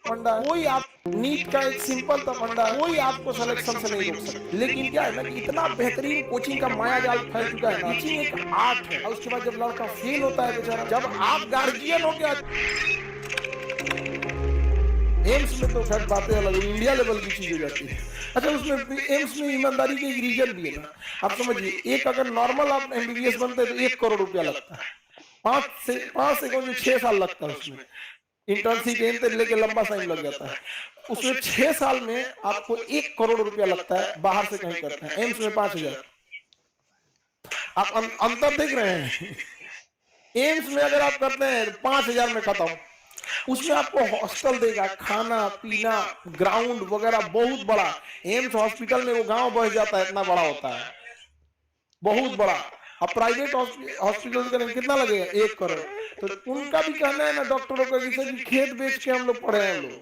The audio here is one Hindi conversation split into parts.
फंडा है, कोई आप नीट का एक सिंपल सा फंडा है, कोई आपको सिलेक्शन से नहीं रोक सकता। लेकिन क्या है ना कि इतना बेहतरीन कोचिंग का माया जाल फैल चुका है ना, टीचिंग एक आर्ट है। और उसके बाद जब लड़का फेल होता है बेचारा, जब आप गार्जियन हो गया, एम्स में तो खैर बातें अलग, इंडिया लेवल की चीज हो जाती है। अच्छा, उसमें एम्स में ईमानदारी के एक रीजन भी है ना। आप समझिए, एक अगर नॉर्मल आप एमबीबीएस बनते हैं तो 1 करोड़ रुपया लगता है, 5 से 6 साल लगता है उसमें। इंटर्नशिप एम लेके लंबा टाइम लग जाता है। उसमें 6 साल में आपको 1 करोड़ रुपया लगता है, बाहर से कहीं करते हैं। एम्स में 5,000। आप अंतर देख रहे हैं। एम्स में अगर आप करते हैं 5,000 में खत्म। उसमें आपको हॉस्टल देगा, खाना पीना, ग्राउंड वगैरह बहुत बड़ा। एम्स हॉस्पिटल में वो गांव बस जाता है, इतना बड़ा होता है, बहुत बड़ा। अब प्राइवेट हॉस्पिटल का कितना लगेगा? 1 करोड़। तो उनका भी कहना है ना डॉक्टरों का कि सर जी खेत बेच के हम लोग पढ़े हैं, हम लोग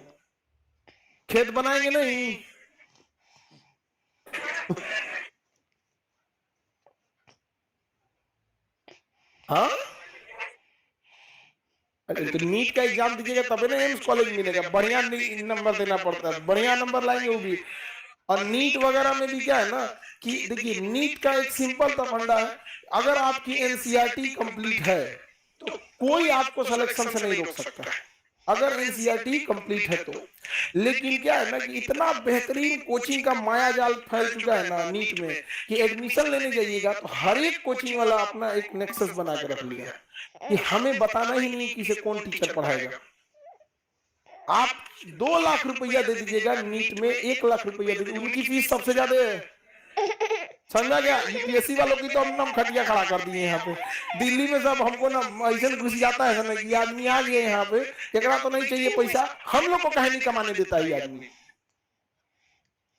खेत बनाएंगे नहीं। हाँ, अरे तो नीट का एग्जाम दीजिएगा तभी ना एम्स कॉलेज मिलेगा। बढ़िया नंबर देना पड़ता है, बढ़िया नंबर लाएंगे वो भी। और नीट वगैरह में भी क्या है ना कि देखिए, नीट का एक सिंपल सा फंडा है। अगर आपकी एनसीईआरटी कंप्लीट है तो कोई आपको सिलेक्शन से नहीं रोक सकता, अगर एनसीईआरटी कंप्लीट है तो। लेकिन क्या है ना कि इतना बेहतरीन कोचिंग का माया जाल फैल चुका है ना नीट में कि एडमिशन लेने जाइएगा तो हर एक कोचिंग वाला अपना एक नेक्सस बना के रख लिया कि हमें बताना ही नहीं कि इसे कौन टीचर पढ़ाएगा। आप 2 लाख रुपया दे दीजिएगा, नीट में 1 लाख रुपया दे दीजिए, उनकी फीस सबसे ज्यादा है। समझा गया? यूपीएससी वालों की तो हम खटिया खड़ा कर दिए यहाँ पे। दिल्ली में सब हमको ना ऐसे घुस जाता है ना कि आदमी आ गए यहाँ पे, एकरा तो नहीं चाहिए पैसा, हम लोग को कहीं नहीं कमाने देता है ये आदमी।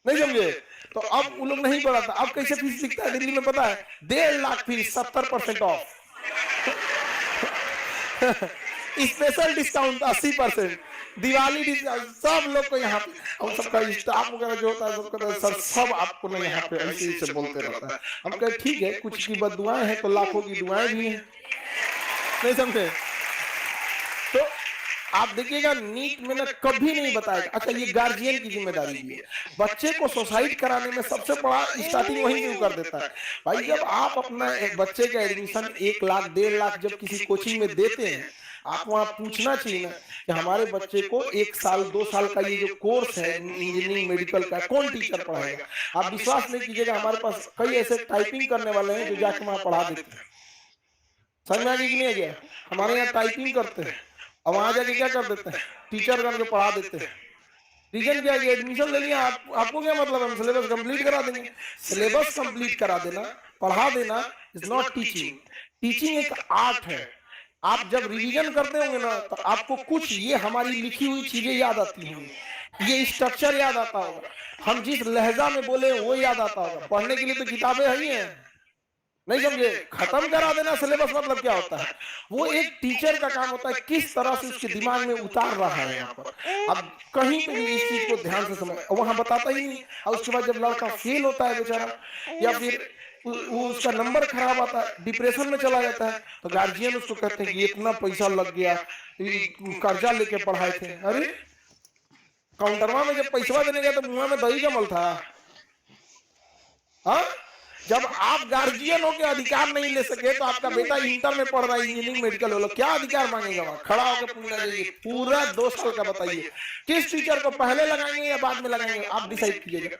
नहीं समझे? तो अब वो लोग नहीं पढ़ाता। अब कैसे फीस दिखता है दिल्ली में पता है? 1.5 lakh fees, 70% of. Special discount 80%, Diwali discount, सब लोग को यहाँ पे। हम सबका स्टाफ वगैरह जो होता है सब कहता है सर सब आपको ना यहाँ पे ऐसे ही से बोलते रहता है। हम कहे ठीक है, कुछ की बददुआएं हैं तो लाखों की दुआएं भी हैं। नहीं समझे? तो आप देखिएगा नीट में ना कभी नहीं बताएगा। अच्छा, ये गार्जियन की जिम्मेदारी भी है। बच्चे को सुसाइड कराने में सबसे बड़ा स्टार्टिंग वहीं से कर देता है। भाई जब आप अपना एक बच्चे का एडमिशन 1 लाख 1.5 लाख जब किसी कोचिंग में देते हैं, आप वहां पूछना चाहिए ना कि हमारे बच्चे को 1 साल 2 साल का ये जो कोर्स है इंजीनियरिंग मेडिकल का, कौन टीचर पढ़ाएगा? आप विश्वास नहीं कीजिएगा, हमारे पास कई ऐसे टाइपिंग करने वाले हैं जो जाके वहां पढ़ा देते हैं। समझ में आ गया कि नहीं गया? हमारे यहाँ टाइपिंग करते हैं और वहां जाके क्या कर देते हैं? टीचर करके पढ़ा देते हैं। रीजन क्या है? एडमिशन ले लिया, आपको क्या मतलब? हम सिलेबस कंप्लीट करा देंगे। सिलेबस कंप्लीट करा देना, पढ़ा देना इज नॉट टीचिंग। टीचिंग एक आर्ट है। आप जब रिवीजन करते होंगे ना तो आपको कुछ ये हमारी लिखी हुई चीजें याद आती होंगी, ये स्ट्रक्चर याद आता होगा, हम जिस लहजा में बोले वो याद आता होगा। पढ़ने के लिए तो किताबें ही हैं। नहीं समझे? खत्म करा देना सिलेबस मतलब क्या होता है? वो एक टीचर का काम होता है किस तरह से उसके दिमाग में उतार रहा है यहाँ पर। अब कहीं पे भी इस चीज को ध्यान से समझ, वहां बताता ही नहीं। और उसके बाद जब लड़का फेल होता है बेचारा, या फिर वो उसका नंबर खराब आता है, डिप्रेशन में चला जाता है, तो गार्जियन उसको कहते हैं कि इतना पैसा लग गया, कर्जा लेके पढ़ाए थे। अरे काउंटरवा में जब पैसा देने गया तो मुंह में दही जमल था। हाँ, जब आप गार्जियन हो के अधिकार नहीं ले सके तो आपका बेटा इंटर में पढ़ रहा है, इंजीनियरिंग मेडिकल वाला, क्या अधिकार मांगेगा? वहां खड़ा होकर पूछना चाहिए पूरा दोस्तों का, बताइए किस टीचर को पहले लगाएंगे या बाद में लगाएंगे, आप डिसाइड कीजिएगा।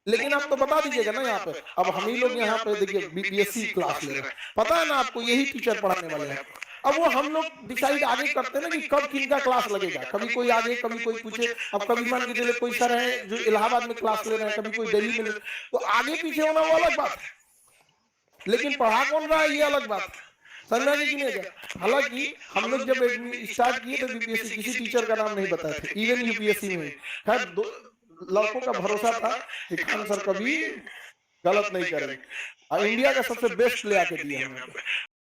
लेकिन आप तो बता दीजिएगा ना यहाँ पे। अब हम ही लोग यहाँ पे देखिए बीपीएससी क्लास ले रहे हैं, पता है ना आपको यही टीचर पढ़ाने वाले हैं। अब वो हम लोग डिसाइड आगे करते हैं ना कि कब किनका क्लास लगेगा। कभी कोई आगे, कभी कोई पूछे। अब कभी मान के चले कोई सर है जो इलाहाबाद में क्लास ले रहे हैं, कभी कोई दिल्ली में, तो आगे पीछे होना वो अलग बात है, लेकिन पढ़ा कौन रहा है ये अलग बात है। समझ में कि नहीं गया? हालांकि हम लोग जब स्टार्ट किए तो बीपीएससी किसी टीचर का नाम नहीं बताए थे, इवन यूपीएससी में। खैर लड़कों का भरोसा था कि खान सर कभी गलत नहीं करेंगे और इंडिया का सबसे बेस्ट ले आके दिया हमें।